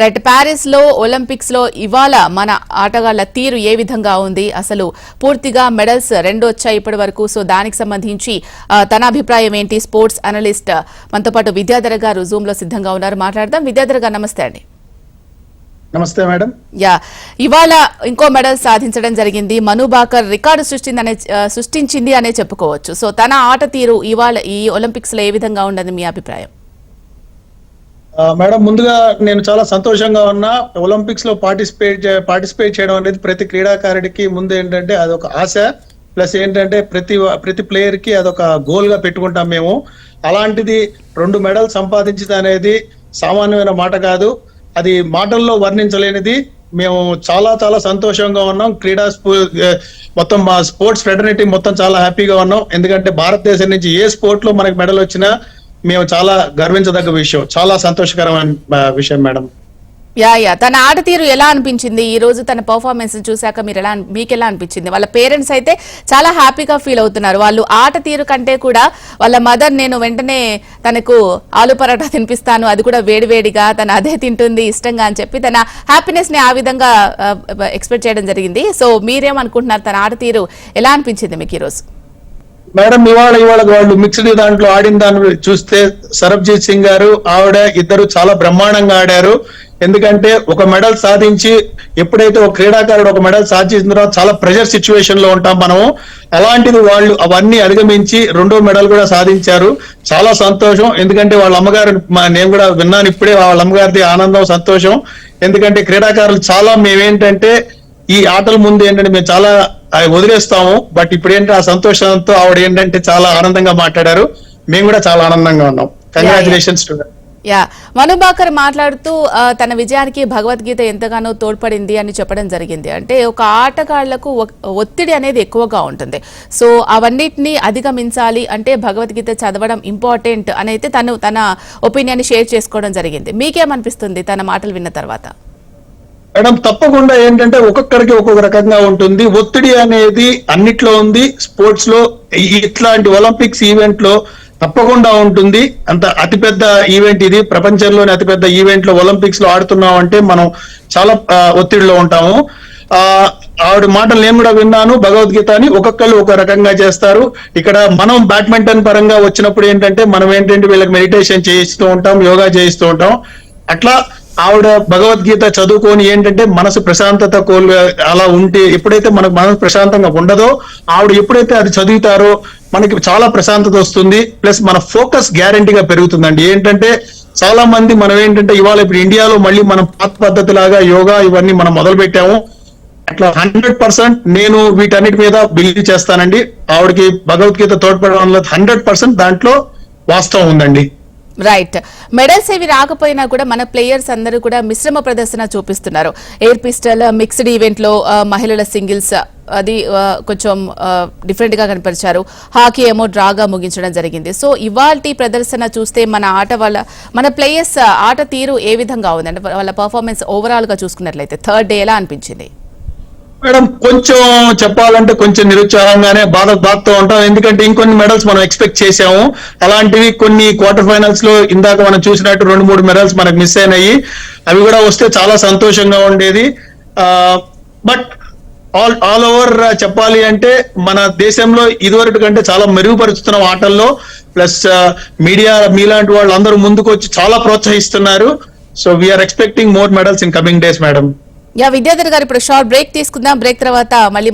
Right, Paris లో Olympics లో ఇవాళ మన ఆటగాళ్ల తీరు ఏ విధంగా ఉంది, అసలు పూర్తిగా మెడల్స్ 2 వచ్చాయి ఇప్పటి వరకు. సో దానికి సంబంధించి తన అభిప్రాయం ఏంటి, స్పోర్ట్స్ అనలిస్ట్ మనతో పాటు విద్యాధర్ గారు జూమ్ లో సిద్ధంగా ఉన్నారు, మాట్లాడదాం. విద్యాధర్ గారు నమస్తే అండి. నమస్తే మేడం. ఇవాళ ఇంకో మెడల్ సాధించడం జరిగింది. మను భాకర్ రికార్డు సృష్టించింది అనే చెప్పుకోవచ్చు. సో తన ఆట తీరు ఇవాళ ఈ ఒలింపిక్స్ లో ఏ విధంగా ఉండదు మీ అభిప్రాయం? మేడం, ముందుగా నేను చాలా సంతోషంగా ఉన్నా. ఒలింపిక్స్ లో పార్టిసిపేట్ చేయడం అనేది ప్రతి క్రీడాకారుడికి ముందు ఏంటంటే అదొక ఆశ, ప్లస్ ఏంటంటే ప్రతి ప్లేయర్ కి అదొక గోల్ గా పెట్టుకుంటాం మేము. అలాంటిది 2 మెడల్ సంపాదించడం అనేది సామాన్యమైన మాట కాదు, అది మాటల్లో వర్ణించలేనిది. మేము చాలా చాలా సంతోషంగా ఉన్నాం. మొత్తం మా స్పోర్ట్స్ ఫెడరేటివ్ మొత్తం చాలా హ్యాపీగా ఉన్నాం. ఎందుకంటే భారతదేశం నుంచి ఏ స్పోర్ట్ లో మనకి మెడల్ వచ్చినా మేము చాలా గర్వించదగ్గ విషయం, చాలా సంతోషకరమైన విషయం మేడం. తన ఆట తీరు ఎలా అనిపించింది ఈ రోజు? తన పర్ఫార్మెన్స్ చూశాక మీకు ఎలా అనిపించింది? వాళ్ళ పేరెంట్స్ అయితే చాలా హ్యాపీగా ఫీల్ అవుతున్నారు. వాళ్ళు ఆట తీరు కంటే కూడా వాళ్ళ మదర్ నేను వెంటనే తనకు ఆలు పరాటా తినిపిస్తాను, అది కూడా వేడివేడిగా, తను అదే తింటుంది ఇష్టంగా అని చెప్పి తన హ్యాపీనెస్ ని ఆ విధంగా ఎక్స్పెక్ట్ చేయడం జరిగింది. సో మీరేమనుకుంటున్నారు, తన ఆట తీరు ఎలా అనిపించింది మీకు ఈ రోజు? మేడం, ఇవాళ వాళ్ళు మిక్స్డ్ దాంట్లో ఆడిన దాన్ని చూస్తే సరబ్జీత్ సింగ్ గారు ఆవిడ ఇద్దరు చాలా బ్రహ్మాండంగా ఆడారు. ఎందుకంటే ఒక మెడల్ సాధించి, ఎప్పుడైతే ఒక క్రీడాకారుడు ఒక మెడల్ సాధించిన తర్వాత చాలా ప్రెషర్ సిచ్యువేషన్ లో ఉంటాం మనము, అలాంటిది వాళ్ళు అవన్నీ అధిగమించి 2వ మెడల్ కూడా సాధించారు. చాలా సంతోషం. ఎందుకంటే వాళ్ళ అమ్మగారు నేను కూడా విన్నాను ఇప్పుడే, వాళ్ళ అమ్మగారిది ఆనందం, సంతోషం. ఎందుకంటే క్రీడాకారులు చాలా మేమేంటంటే ఈ ఆటల ముందు ఏంటంటే మేము చాలా వదిలేస్తాము, బట్ ఇప్పుడు ఏంటంటే ఆ సంతోషంతో ఆవిడ ఏంటంటే చాలా ఆనందంగా మాట్లాడారు. మేము కూడా చాలా ఆనందంగా ఉన్నాం. కంగ్రాచులేషన్స్ టు మను భాకర్ మాట్లాడుతూ తన విజయానికి భగవద్గీత ఎంతగానో తోడ్పడింది అని చెప్పడం జరిగింది. అంటే ఒక ఆటగాళ్లకు ఒత్తిడి అనేది ఎక్కువగా ఉంటుంది, సో అవన్నిటిని అధిగమించాలి అంటే భగవద్గీత చదవడం ఇంపార్టెంట్ అని అయితే తన ఒపీనియన్ షేర్ చేసుకోవడం జరిగింది. మీకేమనిపిస్తుంది తన మాటలు విన్న తర్వాత? మేడం, తప్పకుండా ఏంటంటే ఒక్కొక్కరికి ఒక్కొక్క రకంగా ఉంటుంది. ఒత్తిడి అనేది అన్నిట్లో ఉంది. స్పోర్ట్స్ లో ఇట్లాంటి ఒలింపిక్స్ ఈవెంట్ లో తప్పకుండా ఉంటుంది. అతిపెద్ద ఈవెంట్ ఇది, ప్రపంచంలోని అతిపెద్ద ఈవెంట్ లో ఒలింపిక్స్ లో ఆడుతున్నాం అంటే మనం చాలా ఒత్తిడిలో ఉంటాము. ఆవిడ మాటలు నేను కూడా విన్నాను. భగవద్గీత అని ఒక్కొక్కరు ఒక రకంగా చేస్తారు. ఇక్కడ మనం బ్యాడ్మింటన్ పరంగా వచ్చినప్పుడు ఏంటంటే మనం ఏంటంటే వీళ్ళకి మెడిటేషన్ చేయిస్తూ ఉంటాం, యోగా చేయిస్తూ ఉంటాం. అట్లా ఆవిడ భగవద్గీత చదువుకొని ఏంటంటే మనసు ప్రశాంతత అలా ఉంటే, ఎప్పుడైతే మనకు మనసు ప్రశాంతంగా ఉండదో ఆవిడ ఎప్పుడైతే అది చదువుతారో మనకి చాలా ప్రశాంతత వస్తుంది. ప్లస్ మన ఫోకస్ గ్యారంటీగా పెరుగుతుందండి. ఏంటంటే చాలా మంది మనం ఏంటంటే ఇవాళ ఇప్పుడు ఇండియాలో మళ్ళీ మనం పాత పద్ధతి లాగా యోగా ఇవన్నీ మనం మొదలు పెట్టాము. అట్లా 100% నేను వీటన్నిటి మీద బిలీవ్ చేస్తానండి. ఆవిడకి భగవద్గీత తోడ్పడడంలో 100% దాంట్లో వాస్తవం ఉందండి. రైట్, మెడల్స్ ఏవి రాకపోయినా కూడా మన ప్లేయర్స్ అందరూ కూడా మిశ్రమ ప్రదర్శన చూపిస్తున్నారు. ఎయిర్ పిస్టల్ మిక్స్డ్ ఈవెంట్ లో మహిళల సింగిల్స్ అది కొంచెం డిఫరెంట్ గా కనిపించారు. హాకీ ఏమో డ్రాగా ముగించడం జరిగింది. సో ఇవాల్టి ప్రదర్శన చూస్తే మన ప్లేయర్స్ ఆట తీరు ఏ విధంగా ఉందంటే వాళ్ళ పర్ఫార్మెన్స్ ఓవరాల్ గా చూసుకున్నట్లయితే థర్డ్ డే ఎలా అనిపించింది? మేడం, కొంచెం చెప్పాలంటే కొంచెం నిరుత్సాహంగానే బాధతో ఉంటాం. ఎందుకంటే ఇంకొన్ని మెడల్స్ మనం ఎక్స్పెక్ట్ చేసాము. అలాంటివి కొన్ని క్వార్టర్ ఫైనల్స్ లో ఇందాక మనం చూసినట్టు 2-3 మెడల్స్ మనకు మిస్ అయినాయి. అవి కూడా వస్తే చాలా సంతోషంగా ఉండేది. బట్ ఆల్ ఓవర్ చెప్పాలి అంటే మన దేశంలో ఇదివరకు కంటే చాలా మెరుగుపరుస్తున్నాం ఆటల్లో. ప్లస్ మీడియా మీలాంటి వాళ్ళు అందరూ ముందుకు వచ్చి చాలా ప్రోత్సహిస్తున్నారు. So we are expecting more medals in coming days madam. Vidyadhar garu ఇప్పుడు షార్ట్ బ్రేక్ తీసుకుందాం. బ్రేక్ తర్వాత మళ్ళీ